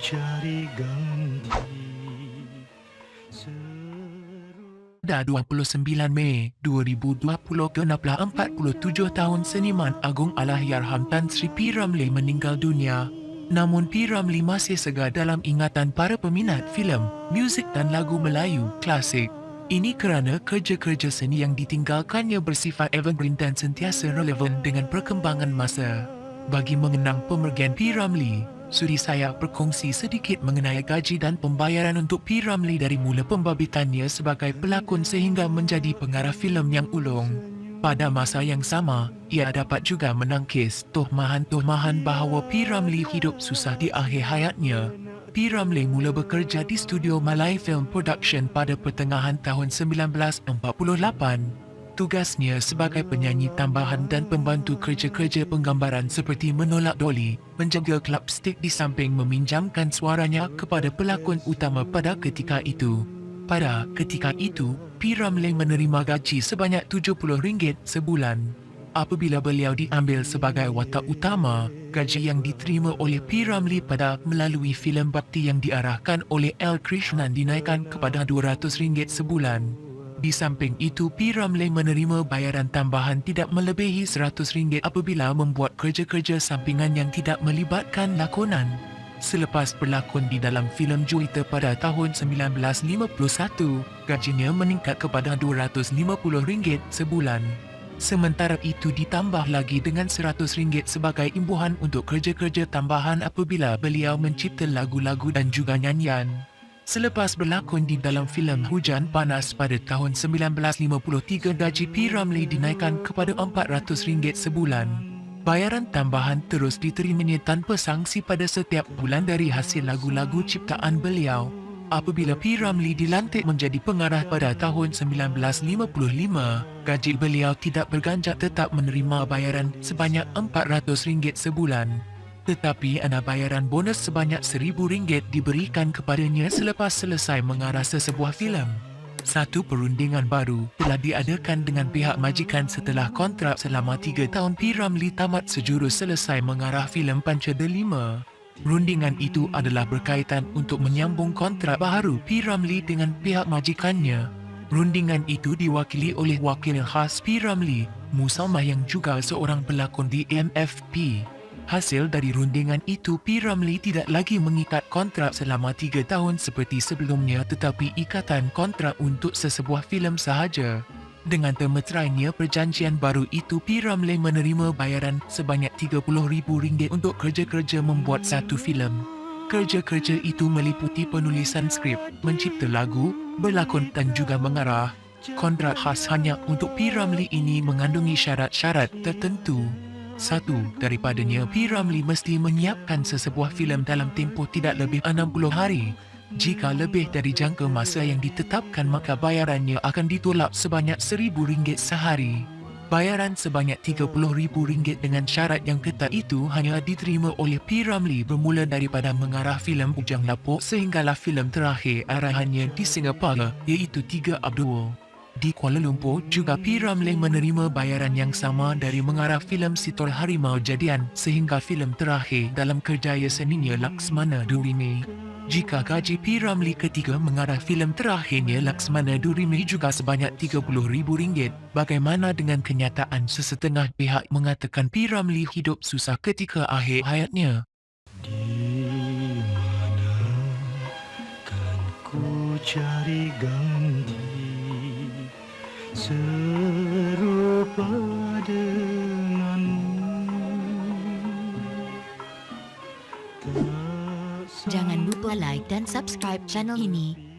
cari ganti. Pada 29 Mei 2020 genaplah 47 tahun seniman agung Allahyarham Tan Sri P. Ramlee meninggal dunia. Namun P. Ramlee masih segar dalam ingatan para peminat filem, muzik dan lagu Melayu klasik. Ini kerana kerja-kerja seni yang ditinggalkannya bersifat evergreen dan sentiasa relevan dengan perkembangan masa. Bagi mengenang pemergian P. Ramlee, sudi saya berkongsi sedikit mengenai gaji dan pembayaran untuk P. Ramlee dari mula pembabitannya sebagai pelakon sehingga menjadi pengarah filem yang ulung. Pada masa yang sama, ia dapat juga menangkis tuhmahan-tuhmahan bahawa P. Ramlee hidup susah di akhir hayatnya. P. Ramlee mula bekerja di studio Malay Film Production pada pertengahan tahun 1948. Tugasnya sebagai penyanyi tambahan dan pembantu kerja-kerja penggambaran seperti menolak doli, menjaga klub stick di samping meminjamkan suaranya kepada pelakon utama pada ketika itu. Pada ketika itu, P. Ramlee menerima gaji sebanyak RM70 sebulan. Apabila beliau diambil sebagai watak utama, gaji yang diterima oleh P. Ramlee pada melalui filem bakti yang diarahkan oleh L. Krishnan dinaikkan kepada RM200 sebulan. Di samping itu, P. Ramlee menerima bayaran tambahan tidak melebihi RM100 apabila membuat kerja-kerja sampingan yang tidak melibatkan lakonan. Selepas berlakon di dalam filem Juwita pada tahun 1951, gajinya meningkat kepada RM250 sebulan. Sementara itu ditambah lagi dengan RM100 sebagai imbuhan untuk kerja-kerja tambahan apabila beliau mencipta lagu-lagu dan juga nyanyian. Selepas berlakon di dalam filem Hujan Panas pada tahun 1953, gaji P. Ramlee dinaikkan kepada RM400 sebulan. Bayaran tambahan terus diterimanya tanpa sanksi pada setiap bulan dari hasil lagu-lagu ciptaan beliau. Apabila P. Ramlee dilantik menjadi pengarah pada tahun 1955, gaji beliau tidak berganjak tetap menerima bayaran sebanyak RM400 sebulan. Tetapi ada bayaran bonus sebanyak RM1,000 diberikan kepadanya selepas selesai mengarah sesebuah filem. Satu perundingan baru telah diadakan dengan pihak majikan setelah kontrak selama 3 tahun P. Ramlee tamat sejurus selesai mengarah filem Panca Delima. Rundingan itu adalah berkaitan untuk menyambung kontrak baharu P. Ramlee dengan pihak majikannya. Rundingan itu diwakili oleh wakil khas P. Ramlee, Musalmah yang juga seorang pelakon di MFP. Hasil dari rundingan itu, P. Ramlee tidak lagi mengikat kontrak selama 3 tahun seperti sebelumnya tetapi ikatan kontrak untuk sesebuah filem sahaja. Dengan termeterainya perjanjian baru itu, P. Ramlee menerima bayaran sebanyak RM30,000 untuk kerja-kerja membuat satu filem. Kerja-kerja itu meliputi penulisan skrip, mencipta lagu, berlakon dan juga mengarah. Kontrak khas hanya untuk P. Ramlee ini mengandungi syarat-syarat tertentu. Satu daripadanya, P. Ramlee mesti menyiapkan sesebuah filem dalam tempoh tidak lebih 60 hari. Jika lebih dari jangka masa yang ditetapkan, maka bayarannya akan ditolak sebanyak RM1,000 sehari. Bayaran sebanyak RM30,000 dengan syarat yang ketat itu hanya diterima oleh P. Ramlee bermula daripada mengarah filem Bujang Lapuk sehinggalah filem terakhir arahannya di Singapura, iaitu Tiga Abdul. Di Kuala Lumpur juga P. Ramlee menerima bayaran yang sama dari mengarah filem Sitor Harimau Jadian sehingga filem terakhir dalam kerjaya seninya Laksmana Durimi. Jika gaji P. Ramlee ketiga mengarah filem terakhirnya Laksmana Durimi juga sebanyak RM30,000, bagaimana dengan kenyataan sesetengah pihak mengatakan P. Ramlee hidup susah ketika akhir hayatnya? Di mana kan ku cari ganti serupa denganmu? Jangan lupa like dan subscribe channel ini.